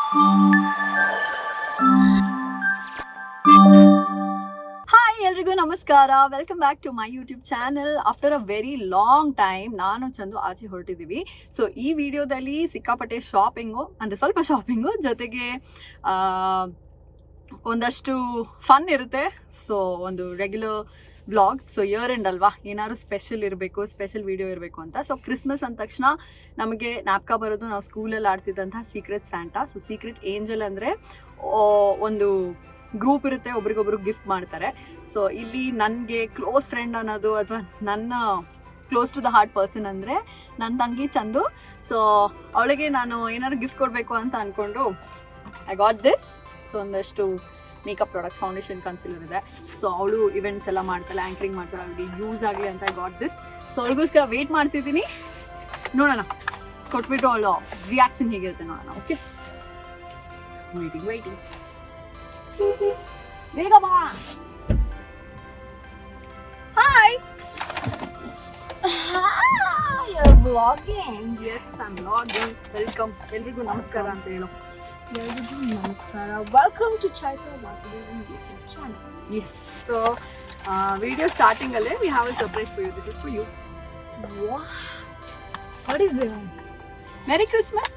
Hi ಎಲ್ರಿಗೂ ನಮಸ್ಕಾರ. Welcome back to my YouTube channel. After a very long time ನಾನು ಚಂದು ಆಚೆ ಹೊರಟಿದ್ದೀವಿ. ಸೊ ಈ ವಿಡಿಯೋದಲ್ಲಿ ಸಿಕ್ಕಾಪಟ್ಟೆ ಶಾಪಿಂಗು, ಅಂದರೆ ಸ್ವಲ್ಪ ಶಾಪಿಂಗು ಜೊತೆಗೆ ಒಂದಷ್ಟು ಫನ್ ಇರುತ್ತೆ. ಸೊ ಒಂದು regular vlog. So here end ಅಲ್ವಾ, ಏನಾದ್ರು ಸ್ಪೆಷಲ್ ಇರಬೇಕು, ಸ್ಪೆಷಲ್ ವಿಡಿಯೋ ಇರಬೇಕು ಅಂತ. ಸೊ ಕ್ರಿಸ್ಮಸ್ ಅಂದ ತಕ್ಷಣ ನಮಗೆ ಜ್ಞಾಪಕ ಬರೋದು ನಾವು ಸ್ಕೂಲಲ್ಲಿ ಆಡ್ತಿದ್ದಂತಹ secret Santa. So secret angel ಅಂದರೆ ಒಂದು ಗ್ರೂಪ್ ಇರುತ್ತೆ, ಒಬ್ರಿಗೊಬ್ರು ಗಿಫ್ಟ್ ಮಾಡ್ತಾರೆ. ಸೊ ಇಲ್ಲಿ ನನಗೆ ಕ್ಲೋಸ್ ಫ್ರೆಂಡ್ ಅನ್ನೋದು ಅಥವಾ ನನ್ನ close to the heart person ಅಂದರೆ ನನ್ನ ತಂಗಿ ಚಂದು. ಸೊ ಅವಳಿಗೆ ನಾನು ಏನಾದ್ರು ಗಿಫ್ಟ್ ಕೊಡಬೇಕು ಅಂತ ಅಂದ್ಕೊಂಡು ಐ ಗಾಟ್ ದಿಸ್. ಸೊ ಒಂದಷ್ಟು ಮೇಕಪ್ ಪ್ರಾಡಕ್ಟ್ಸ್, ಫೌಂಡೇಶನ್, ಕನ್ಸಿಲರ್ ಇದೆ. ಸೊ ಅವಳು ಇವೆಂಟ್ಸ್ ಎಲ್ಲ ಮಾಡ್ತಾಳೆ, ಆ್ಯಂಕರಿಂಗ್ ಮಾಡ್ತಾಳೆ, ಅವಳಿಗೆ ಯೂಸ್ ಆಗಲಿ ಅಂತ ಐ ಗಾಟ್ ದಿಸ್. ಸೊ ಅವಳಿಗೋಸ್ಕರ ವೆಯ್ಟ್ ಮಾಡ್ತಿದ್ದೀನಿ. ನೋಡೋಣ, ಕೊಟ್ಬಿಟ್ಟು ಅವಳು ರಿಯಾಕ್ಷನ್ ಹೇಗಿರುತ್ತೆ ನೋಡೋಣ. ಓಕೆ, ವೇಟಿಂಗ್ ಬೇಗ ಬಾ. Hi, you're vlogging. Yes, I'm vlogging. Welcome. ಎಲ್ರಿಗೂ ನಮಸ್ಕಾರ ಅಂತ ಹೇಳು. ಎಲ್ರಿಗೂ ನಮಸ್ಕಾರ. Welcome to Chaitra Vasudev YouTube channel. Yes. So, video starting alle we have a surprise for you. This is for you. What is this? Merry Christmas.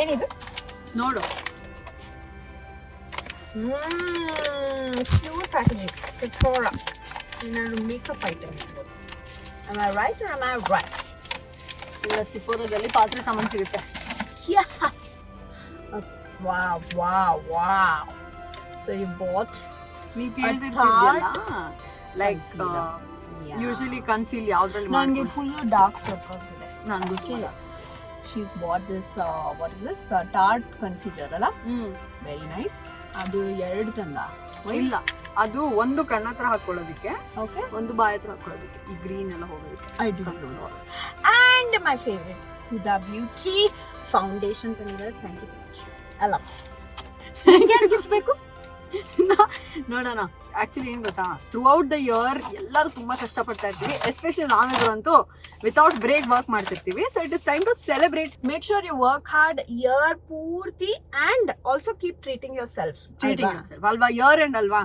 ಏನಿದು? ನೋಡು. Cute packaging. Sephora. ಏನಾದ್ರು makeup item ಇರ್ಬೋದು. Am I right or am I right? ಇಲ್ಲ, ಸಿಫೋರಾದಲ್ಲಿ ಪಾತ್ರೆ ಸಾಮಾನು ಸಿಗುತ್ತೆ. Yeah. Wow. So you bought ನೀ a ತಿಳಿದಿರ್ತೀಯಲ್ಲ, ಲೈಕ್ concealer. ಯೂಶಲಿ ಕನ್ಸೀಲ್ ಯಾವ್ದ್ರಲ್ಲಿ ನನಗೆ ಫುಲ್ ಡಾರ್ಕ್ ಸರ್ಕಲ್ಸ್ ಇದೆ. ನನಗೂ She's bought this what is this Tarte concealer ಅಲ್ಲ? Very nice. ಅದು ಎರಡು ತಂದ? ಇಲ್ಲ, ಅದು ಒಂದು ಕಣ್ಣ ಹತ್ರ ಹಾಕೊಳ್ಳೋದಿಕ್ಕೆ, ಓಕೆ, ಒಂದು ಬಾಯಿ ಹತ್ರ ಹಾಕೊಳ್ಳೋದಿಕ್ಕೆ, ಈ ಗ್ರೀನ್ ಎಲ್ಲ ಹೋಗೋದಿಕ್ಕೆ. I didn't know this. And my favorite Huda Beauty foundation ತಂದಿದ್ದಾರೆ. Thank you so much. I love it. ಯಾರು ಗಿಫ್ಟ್ ಬೇಕು? ನೋಡೋಣ. ಆಕ್ಚುಲಿ ಏನ್ ಗೊತ್ತಾ, ಥ್ರೂ ಔಟ್ ದ ಇಯರ್ ಎಲ್ಲರೂ ತುಂಬಾ ಕಷ್ಟಪಡ್ತಾ ಇರ್ತೀವಿ. ಎಸ್ಪೆಷಲಿ ನಾವಿದ್ರಂತೂ ವಿತೌಟ್ ಬ್ರೇಕ್ ವರ್ಕ್ ಮಾಡ್ತಿರ್ತೀವಿ. So it is time to celebrate. Make sure you work hard year ಪೂರ್ತಿ and also keep treating yourself. ಅಲ್ವಾ, ಇಯರ್ ಎಂಡ್ ಅಲ್ವಾ,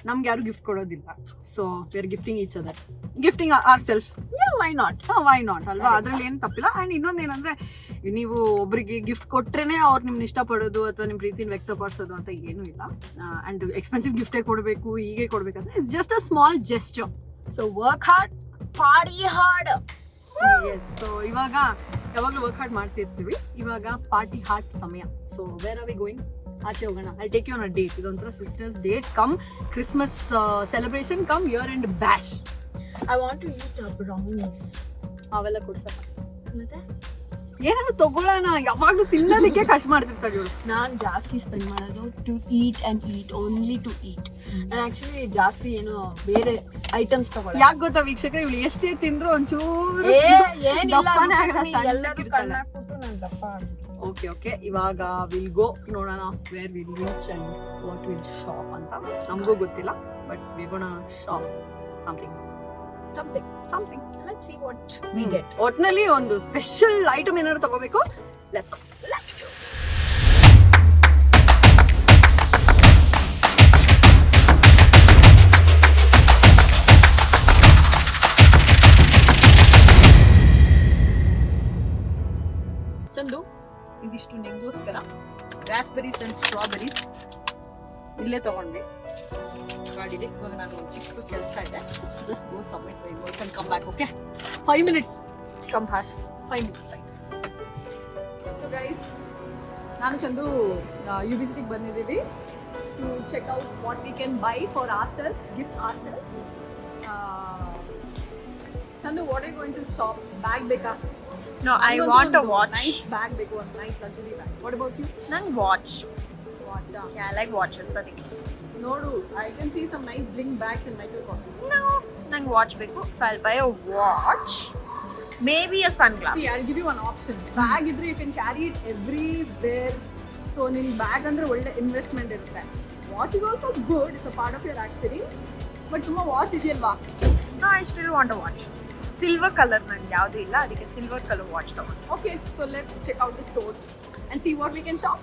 ನಮ್ಗೆ ಯಾರು ಗಿಫ್ಟ್ ಕೊಡೋದಿಲ್ಲ. So we are gifting each other, gifting our self. Why not? Why not ಅಲ್ವಾ, ಅದ್ರಲ್ಲಿ ಏನು ತಪ್ಪಿಲ್ಲ. ಆ್ಯಂಡ್ ಇನ್ನೊಂದೇನಂದ್ರೆ, ನೀವು ಒಬ್ಬರಿಗೆ ಗಿಫ್ಟ್ ಕೊಟ್ರೇನೆ ಅವ್ರು ನಿಮ್ನ ಇಷ್ಟಪಡೋದು ಅಥವಾ ನಿಮ್ಮ ಪ್ರೀತಿನ ವ್ಯಕ್ತಪಡಿಸೋದು ಅಂತ ಏನೂ ಇಲ್ಲ. ಆ್ಯಂಡ್ ಎಕ್ಸ್ಪೆನ್ಸಿವ್ ಗಿಫ್ಟೇ ಕೊಡಬೇಕು, ಹೀಗೆ ಕೊಡ್ಬೇಕಂದ್ರೆ it's just a small gesture. So work hard, party hard. Yes. So ಇವಾಗ ಯಾವಾಗಲೂ ವರ್ಕ್ ಹಾರ್ಡ್ ಮಾಡ್ತಿರ್ತೀವಿ, ಇವಾಗ ಪಾರ್ಟಿ ಹಾರ್ಟ್ ಸಮಯ. So where are we going? ಆಚೆ ಹೋಗೋಣ. I take you on a date. ಇದೊಂಥರ sisters date cum Christmas celebration cum year end bash. I want to eat brownies. ಅವೆಲ್ಲ ಕೊಡ್ಸಪ್ಪ. ಮತ್ತೆ ಏನಾದ್ರು ತಗೊಳ್ಳೋಣ, ಯಾವಾಗಲೂ ತಿನ್ನೋದಕ್ಕೆ ಕಷ್ಟ ಮಾಡ್ತಿರ್ತಾಳೆ ಇವಳು. ನಾನು ಜಾಸ್ತಿ ಸ್ಪೆಂಡ್ ಮಾಡೋದು to eat and eat, only to eat. ನಾನು ಆ್ಯಕ್ಚುಲಿ ಜಾಸ್ತಿ ಏನು ಬೇರೆ ಐಟಮ್ಸ್ ತಗೊಳ್ಳೋದು. ಯಾಕೆ ಗೊತ್ತಾ ವೀಕ್ಷಕರೇ, ಇವಳು ಎಷ್ಟೇ ತಿಂದ್ರು ಒಂಚೂರು ಓಕೆ. ಇವಾಗ ವಿಲ್ ಗೋ, ನೋಡೋಣ where will reach and what will shop ಅಂತ. ನಮಗೂ ಗೊತ್ತಿಲ್ಲ, but we gonna shop something. Let's see what we get. ಒಟ್ನಲ್ಲಿ ಒಂದು ಸ್ಪೆಷಲ್ ಐಟಮ್ ಏನಾದ್ರು ತಗೋಬೇಕು. Let's go. ಚಂದು, ಇದಿಷ್ಟು ನಿಂಗೋಸ್ಕರ ರಾಸ್ಬೆರೀಸ್ ಅಂಡ್ ಸ್ಟ್ರಾಬೆರೀಸ್ ಇಲ್ಲೇ ತಗೊಂಡ್ವಿ ಗಾಡಿಲಿ. ಇವಾಗ ನಾನು ಒಂದು ಚಿಕ್ಕ ಕೆಲಸ ಇದೆ, just go submit my invoice and come back. Okay, 5 minutes. Come back. 5 minutes. So guys, ನಾನು ಚಂದು ಯುಬಿಸಿಟಿಗೆ ಬಂದಿದ್ದೀವಿ to check out what we can buy for our self, gift our self. Chandu, what are you going to shop? Bag ಬೇಕಾ? No, I want a watch. Nice bag ಬೇಕು, ಒಂದು nice luxury bag. What about you? ನಂಗೆ watch. Watch. Yeah, I like watches. Sorry. ನೋಡು, I can see some nice bling bags in Michael Kors. No, ನಂಗೆ watch ಬೇಕು. So I'll buy a watch. Maybe a sunglass. See, I'll give you one option. Bag ಇದ್ರೆ you can carry it everywhere. So ನಿನ್ bag ಅಂದ್ರೆ ಒಳ್ಳೆ investment ಇರುತ್ತೆ. Watch is also good. It's a part of your accessory. But ತುಂಬಾ watch ಇದೆಯಲ್ವಾ? No, I still want a watch. Silver colour ನಂಗೆ ಯಾವುದೂ ಇಲ್ಲ, ಅದಕ್ಕೆ ಸಿಲ್ವರ್ ಕಲರ್ ವಾಚ್ ತಗೊಂಡು. Okay, so let's check out the stores and see what we can shop.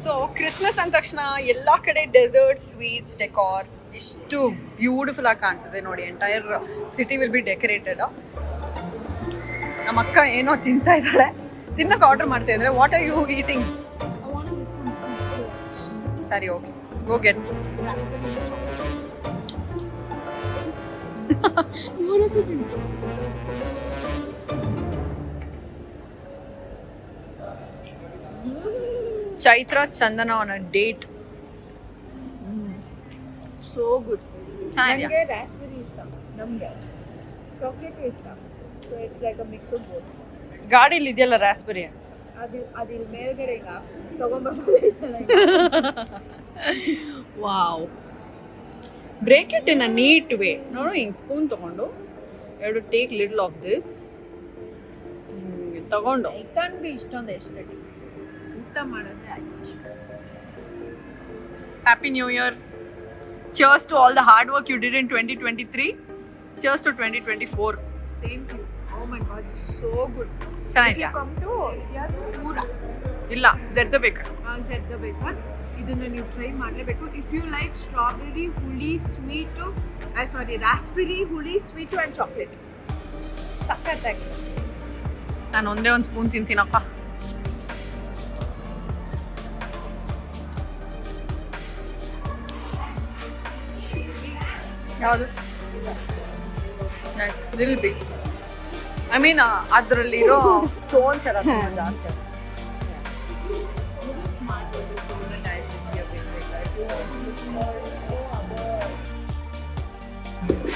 So Christmas ಅಂದ ತಕ್ಷಣ ಎಲ್ಲ ಕಡೆ ಡೆಸರ್ಟ್, ಸ್ವೀಟ್ಸ್, ಡೆಕಾರ್ ಎಷ್ಟು ಬ್ಯೂಟಿಫುಲ್ ಆಗಿ ಕಾಣಿಸುತ್ತೆ ನೋಡಿ. Entire city will be decorated. ನಮ್ಮ ಅಕ್ಕ ಏನೋ ತಿಂತಾ ಇದ್ದಾಳೆ, ತಿನ್ನಕ್ಕೆ ಆರ್ಡರ್ ಮಾಡ್ತಾ ಇದ್ರೆ. What are you eating? ಸರಿ, okay, go get. Chaitra Chandana on a date. So good. ಚೆನ್ನಾಗಿದೆಯಾ? ನನಗೆ ರಾಸ್ಬೆರಿ ಇಷ್ಟ, ನಮಗೆ ಚಾಕ್ಲೇಟ್ ಇಷ್ಟ. So it's like a mix of both. ಗಾಡಿಲಿ ಇದೆಯಲ್ಲ ರಾಸ್ಬೆರಿ, ಅದು ಇಲ್ಲಿ ಮೇಲ್ಗಡೆ ಈಗ ತಗೊಂಡ್ಬರ್ಬೋದು. ಚೆನ್ನಾಗಿ. Wow. Break it in a neat way. ನೋಡು, ಹಿಂಗೆ ಸ್ಪೂನ್ ತಗೊಂಡು ಎರಡು ಟೇಕ್ ಲಿಟಲ್ ಆಫ್ ದಿಸ್ ತಗೊಂಡು ಐಕಾನ್ ಬಿ ಇಷ್ಟೊಂದು ಎಸ್ಟೆಟಿಕ್. ಊಟ ಮಾಡಿದ್ರೆ ಆಯ್ತು ಅಷ್ಟೇ. Happy new year. Cheers to all the hard work you did in 2023. Cheers to 2024. Same to you. Oh my god, this is so good. If ಚೆನ್ನಾಗಿದೆಯಾ? you come to Pura, ಇಲ್ಲ, Zed the Baker. Zed the Baker, ಇದನ್ನ ನೀವು try ಮಾಡಲೇಬೇಕು. If you like strawberry, ಹುಳಿ, sweet, raspberry, ಹುಳಿ, sweet and chocolate, ಸಖತ್ತಾಗಿದೆ. ನಾನು ಒಂದೇ ಒಂದು ಸ್ಪೂನ್ ತಿಂತೀನಪ್ಪ. ಯಾವುದು? It's little big. I mean ಅದರಲ್ಲಿರೋ ಸ್ಟೋನ್ಸ್ ಎಲ್ಲ ತುಂಬ ಜಾಸ್ತಿ.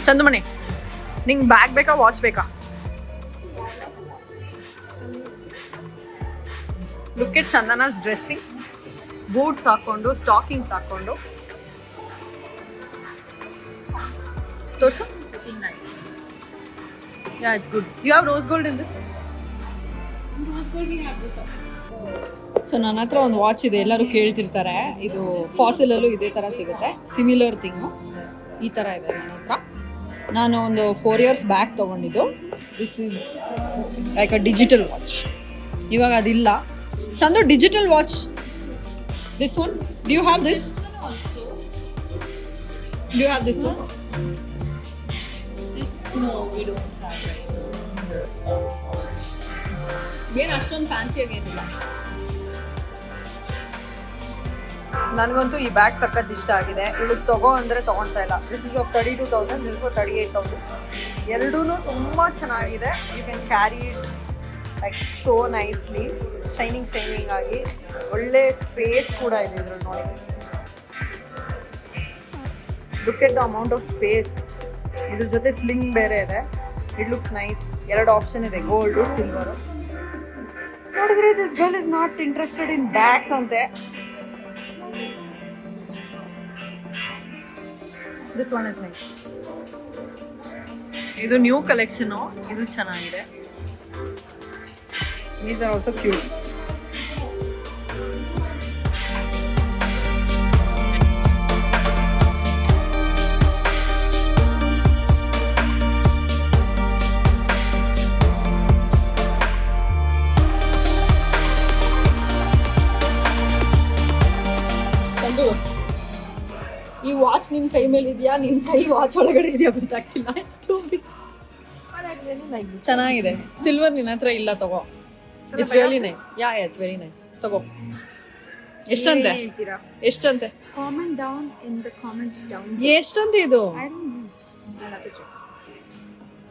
ಚಂದಮಣಿ, ನಿಂಗೆ ಬ್ಯಾಗ್ ಬೇಕಾ, ವಾಚ್ ಬೇಕಾ? Look at Chandana's dressing. Boots ಹಾಕೊಂಡು, ಸ್ಟಾಕಿಂಗ್ಸ್ ಹಾಕೊಂಡು ತೋರ್ಸು. Yeah, it's good. You have rose gold in this? In rose gold we have this. So ನನ್ನ ಹತ್ರ ಒಂದು ವಾಚ್ ಇದೆ, ಎಲ್ಲರೂ ಕೇಳ್ತಿರ್ತಾರೆ. ಇದು ಫಾಸಿಲಲ್ಲೂ ಇದೇ ಥರ ಸಿಗುತ್ತೆ, ಸಿಮಿಲರ್ ಥಿಂಗು. ಈ ಥರ ಇದೆ ನನ್ನ ಹತ್ರ. ನಾನು ಒಂದು 4 years ಬ್ಯಾಕ್ ತೊಗೊಂಡಿದ್ದು. This is like a digital watch. ಇವಾಗ ಅದಿಲ್ಲ. Chandu, digital watch, this one, do you have this? Do you have this one? No, we don't have it. ಏನು ಅಷ್ಟೊಂದು ಫ್ಯಾನ್ಸಿಯಾಗಿ ಏನಿಲ್ಲ. ನನಗಂತೂ ಈ ಬ್ಯಾಗ್ ಸಖತ್ ಇಷ್ಟ ಆಗಿದೆ. ಇವಳಿಗೆ ತಗೋ ಅಂದರೆ ತೊಗೊಳ್ತಾ ಇಲ್ಲ. This is of 32,000, this is 38,000. ಎರಡೂ ತುಂಬ ಚೆನ್ನಾಗಿದೆ. You can carry it like so nicely, shining ಆಗಿ. ಒಳ್ಳೆ ಸ್ಪೇಸ್ ಕೂಡ ಇದೆ ಇದ್ರಲ್ಲಿ ನೋಡಿ. Look at the amount of space. ಇದ್ರ ಜೊತೆ ಸ್ಲಿಂಗ್ ಬೇರೆ ಇದೆ. It looks nice. 2 ಆಪ್ಷನ್ ಇದೆ, ಗೋಲ್ಡು, ಸಿಲ್ವರು. ನೋಡಿದ್ರೆ this girl is not interested in bags ಅಂತೆ. This one is nice. ಇದು ನ್ಯೂ ಕಲೆಕ್ಷನು, ಇದು ಚೆನ್ನಾಗಿದೆ. These are also cute. ಈ ವಾಚ್ ನಿನ್ನ ಕೈ ಮೇಲೆ ಇದೆಯಾ, ನಿನ್ನ ಕೈ ವಾಚ್ ಒಳಗಡೆ ಇದೆಯಾ ಗೊತ್ತಾಗ್ತಿಲ್ಲ. ಚೆನ್ನಾಗಿದೆ. ಸಿಲ್ವರ್ ನಿನ್ನ ಹತ್ರ ಇಲ್ಲ, ತಗೋ. It's really nice. Yeah, it's very nice. ತಗೋ. ಎಷ್ಟಂತೆ? ಎಷ್ಟಂತೆ? Comment down in the comments down. ಎಷ್ಟಂತೆ ಇದು? I don't know. I'll have to check.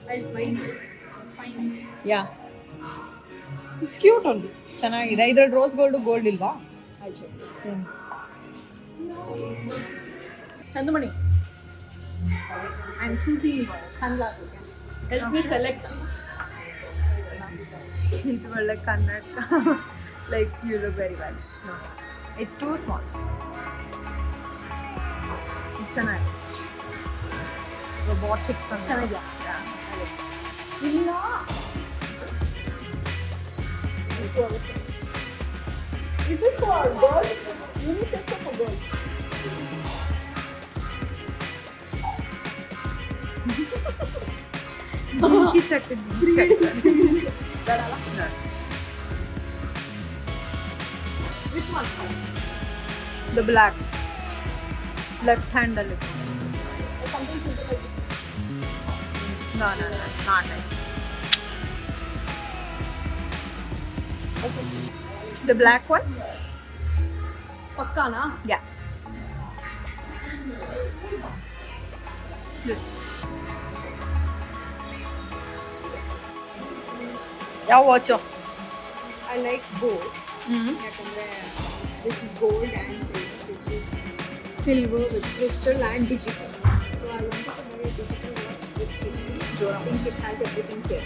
I'll find it. Fine. Yeah, it's cute ಒಂದು. ಚೆನ್ನಾಗಿದೆ. ಇದ್ರಲ್ಲಿ ರೋಸ್ ಗೋಲ್ಡ್ ಇಲ್ವಾ? I'll check. ಚಂದಮಣಿ, I'm choosing sunglasses. Help me select. It's ಒಳ್ಳೆ Kannada. Like you look very well. No, it's too small. It's ಚೆನ್ನಾಗಿದೆ. Robotics and ಚೆನ್ನಾಗಿದೆಯಾ? ಇಲ್ಲ. Is this for girls? Unisex or for girls? check. Which one? The black. Left hand a little. Something simple like this. No, not nice. Okay. The black one? Pakka na? Yeah. This. ಯಾವ watch? I like both. Mm-hmm. ಯಾಕಂದ್ರೆ this is gold and silver. This is silver with crystal and digital. So I wanted to buy a digital watch with crystal. I think it has everything here.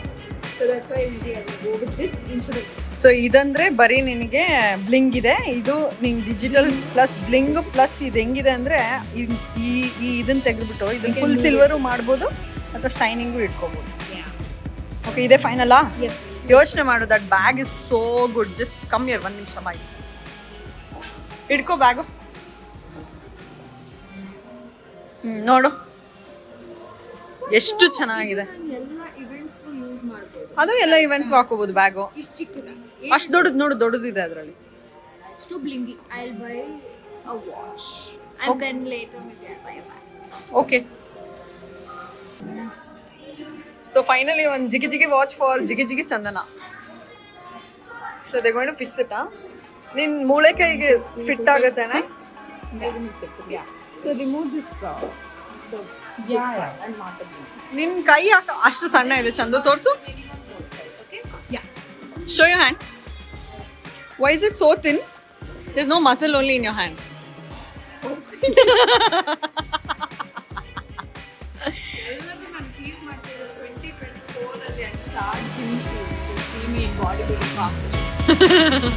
So that's why maybe I will go with this instead of this. So ಇದಂದ್ರೆ ಬರೀ ನಿನಗೆ bling ಇದೆ, ಇದು ನಿಂಗೆ digital plus bling plus ಇದು ಹೆಂಗಿದೆ ಅಂದ್ರೆ ಈ ಇದನ್ನ ತೆಗೆದ್ಬಿಟ್ಟು ಇದನ್ನ ಫುಲ್ ಸಿಲ್ವರು ಮಾಡ್ಬೋದು ಅಥವಾ ಶೈನಿಂಗು ಇಟ್ಕೋಬಹುದು. ಓಕೆ, ಇದೇ ಫೈನಲ್ಲಾ? Yes. ಯೋಚನೆ ಮಾಡು, that bag is so good. Just come here, 1 ನಿಮಿಷ ಮಾಡಿ ಇಟ್ಕೋ ಬ್ಯಾಗು. ನೋಡು ಎಷ್ಟು ಚೆನ್ನಾಗಿದೆ. ಎಲ್ಲ ಇವೆಂಟ್ಸ್ಗೂ ಯೂಸ್ ಮಾಡ್ಬೋದು. ಅದು ಎಲ್ಲ ಇವೆಂಟ್ಸ್ಗೂ ಹಾಕೋಬಹುದು ಬ್ಯಾಗು. ಇಷ್ಟು ಚಿಕ್ಕದ ಅಷ್ಟು ದೊಡ್ಡದು ನೋಡು, ದೊಡ್ಡದಿದೆ ಅದರಲ್ಲಿ. ಅಷ್ಟು blingy. I'll buy a watch and then later maybe I'll buy a bag. Okay, so finally ಒಂದು ಜಿಗಿ ಜಿಗಿ ವಾಚ್ ಫಾರ್ ಜಿಗಿ ಜಿಗಿ Chandana. So they going to fix it. ನಿನ್ ಮೂಳೆ ಕೈಗೆ ಫಿಟ್ ಆಗುತ್ತೇನೆ? So remove this And not the blue. ನಿನ್ ಕೈ ಯಾಕೆ ಅಷ್ಟು ಸಣ್ಣ ಇದೆ ಚಂದು? ತೋರ್ಸು. Show your hand. Why is it so thin? There is no muscle, only in your hand. ಎಲ್ಲರೂ ನಾನು ಫೀಸ್ ಮಾಡ್ತಿದ್ದೆ 2024 ಅಲ್ಲಿ and start gym to see me in bodybuilding competition.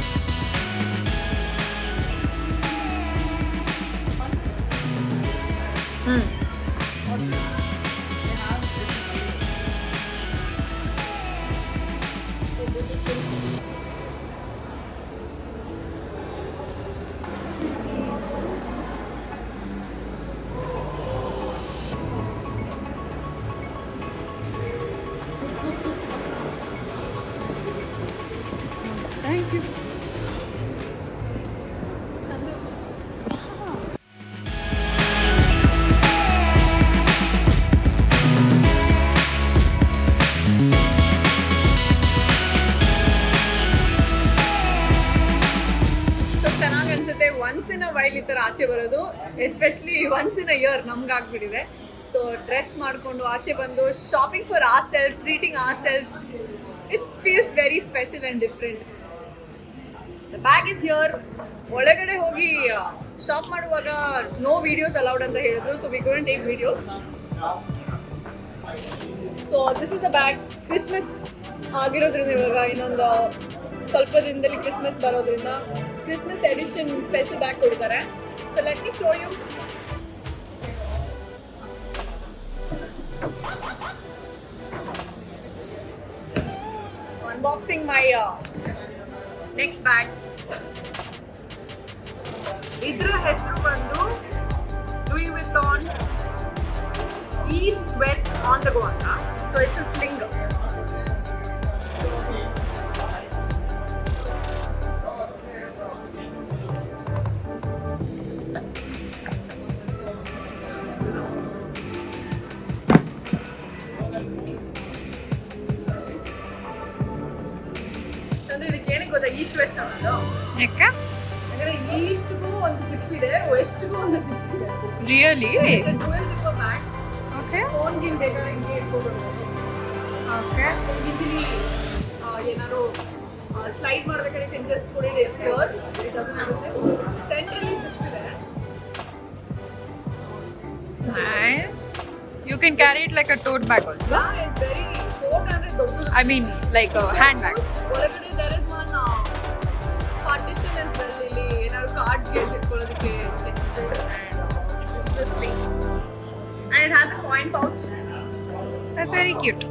Thank you. ಚೆನ್ನಾಗಿ ಅನ್ಸುತ್ತೆ. ಒನ್ಸ್ ಇನ್ ಅ ವೈಲ್ ಈ ಥರ ಆಚೆ ಬರೋದು, especially once in a year ನಮ್ಗೆ ಆಗ್ಬಿಟ್ಟಿದೆ. ಸೊ ಡ್ರೆಸ್ ಮಾಡಿಕೊಂಡು ಆಚೆ ಬಂದು shopping for our self, treating our self, it feels very special and different. The bag is here. ಒಳಗಡೆ ಹೋಗಿ ಶಾಪ್ ಮಾಡುವಾಗ ನೋ ವಿಡಿಯೋಸ್ ಅಲೌಡ್ ಅಂತ ಹೇಳಿದ್ರು. So we going take videos. So this is the bag. Christmas ಆಗಿರೋದ್ರಿಂದ ಇವಾಗ ಇನ್ನೊಂದು ಸ್ವಲ್ಪ ದಿನದಲ್ಲಿ ಕ್ರಿಸ್ಮಸ್ ಬರೋದ್ರಿಂದ ಕ್ರಿಸ್ಮಸ್ ಎಡಿಷನ್ ಸ್ಪೆಷಲ್ ಬ್ಯಾಗ್ ಕೊಡ್ತಾರೆ. So let me show you. Unboxing my next bag. ಇದ್ರ ಹೆಸರು ಬಂದು Louis Vuitton East West on the go ಅಂತ. So it's a sling. ಇದಕ್ಕೆ ಏನಕ್ಕೆ ಗೊತ್ತಾ ಈಸ್ಟ್ ವೆಸ್ಟ್ ಅನ್ನೋದು? ಯಾಕೆ? ಯಾಕಂದ್ರೆ ಈಸ್ಟ್ಗೂ ಒಂದು ಜಿಪ್ ಇದೆ, ವೆಸ್ಟ್ಗೂ ಒಂದು ಜಿಪ್ ಇದೆ. Really? Dual zip bag. Okay phone ಗಿನ್ ಬೇಕಾದ್ರೆ ಹಿಂಗೆ ಇಟ್ಕೊಬಿಡ್ಬೋದು. ಓಕೆ. ಈಸಿಲಿ ಏನಾದ್ರು ಸ್ಲೈಡ್ ಮಾಡ್ಬೇಕಾದ್ರೆ can just put it here. It doesn't have a zip. Centrally zip ಇದೆ. Nice. You can carry it like a tote bag also. Yeah, it's very coat ಅಂದ್ರೆ ದೊಡ್ಡದು. I mean, like a handbag. ಒಳಗಡೆ there is one partition as well. ಇಲ್ಲಿ ಏನಾದ್ರು cards get ಇಟ್ಕೊಳ್ಳೋದಕ್ಕೆ. This is the sling. And it has a coin pouch. That's very cute.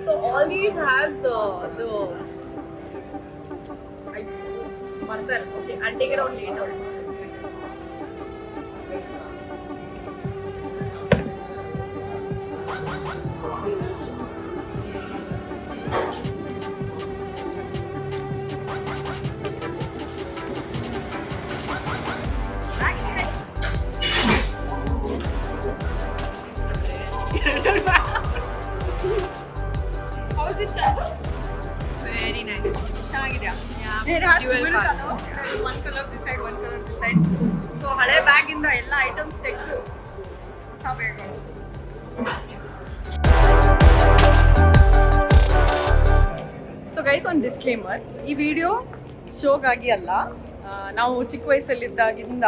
So all these has the ಬರ್ತಾರೆ. Okay, I'll take it out later. How is it, Chad? Very nice. ಚೆನ್ನಾಗಿದೆಯಾ? Yeah. It has Dual dual color. color. There is one color this side, one color this side. So ಹಳೆ bag ಇಂದ ಎಲ್ಲ items ತೆಗೆದು ಹೊಸ ಬ್ಯಾಗ್ಗಳು. So guys, ಒಂದು disclaimer, ಈ video ಶೋಗಾಗಿ ಅಲ್ಲ. ನಾವು ಚಿಕ್ಕ ವಯಸ್ಸಲ್ಲಿದ್ದಾಗಿಂದ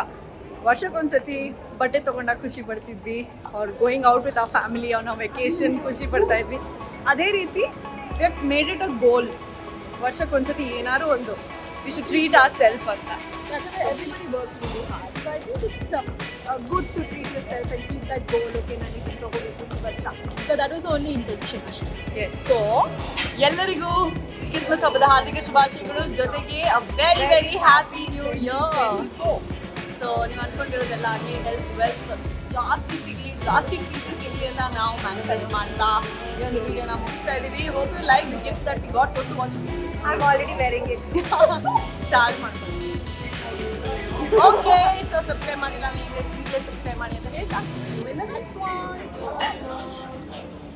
ವರ್ಷಕ್ಕೊಂದ್ಸತಿ ಬಟ್ಟೆ ತೊಗೊಂಡಾಗ ಖುಷಿ ಪಡ್ತಿದ್ವಿ, ಅವ್ರು going out with a family on a vacation ಖುಷಿ ಪಡ್ತಾ ಇದ್ವಿ. ಅದೇ ರೀತಿ we have made it a goal, ವರ್ಷಕ್ಕೊಂದ್ಸತಿ ಏನಾದ್ರು ಒಂದು we should treat ourself ಅಂತ. Yeah, so everybody works really hard. So I think it's good to treat yourself and keep that goal. Okay, ನಾನು ಇದನ್ನು ತಗೋಬೇಕು ಈ ವರ್ಷ. So that was the only intention ಅಷ್ಟೇ. ಎಸ್. ಸೊ ಎಲ್ಲರಿಗೂ Christmas ಹಬ್ಬದ ಹಾರ್ದಿಕ ಶುಭಾಶಯಗಳು, ಜೊತೆಗೆ a very very happy new year. So ನೀವು ಅನ್ಕೊಂಡಿರೋದೆಲ್ಲ ಆಗಲಿ, ಹೆಲ್ತ್ ವೆಲ್ತ್ ಜಾಸ್ತಿ ಸಿಗಲಿ, ಜಾಸ್ತಿ ಪ್ರೀತಿ ಸಿಗಲಿ ಅಂತ ನಾವು ಮ್ಯಾನಿಫೆಸ್ಟ್ ಮಾಡ್ತಾ ಈ ಒಂದು ವಿಡಿಯೋನ ಮುಗಿಸ್ತಾ ಇದ್ದೀವಿ. Hope you like the gifts that we got. Also want to I am already wearing it. Charge ಮಾಡ್ಕೊಳ್ಳಿ. ಓಕೆ, ಸೊ ಸಬ್ಸ್ಕ್ರೈಬ್ ಮಾಡಿಲ್ಲ, ಈಗಲೇ ಸಬ್ಸ್ಕ್ರೈಬ್ ಮಾಡಿ ಅಂತ ಹೇಳ್ತಾ see you in the next one.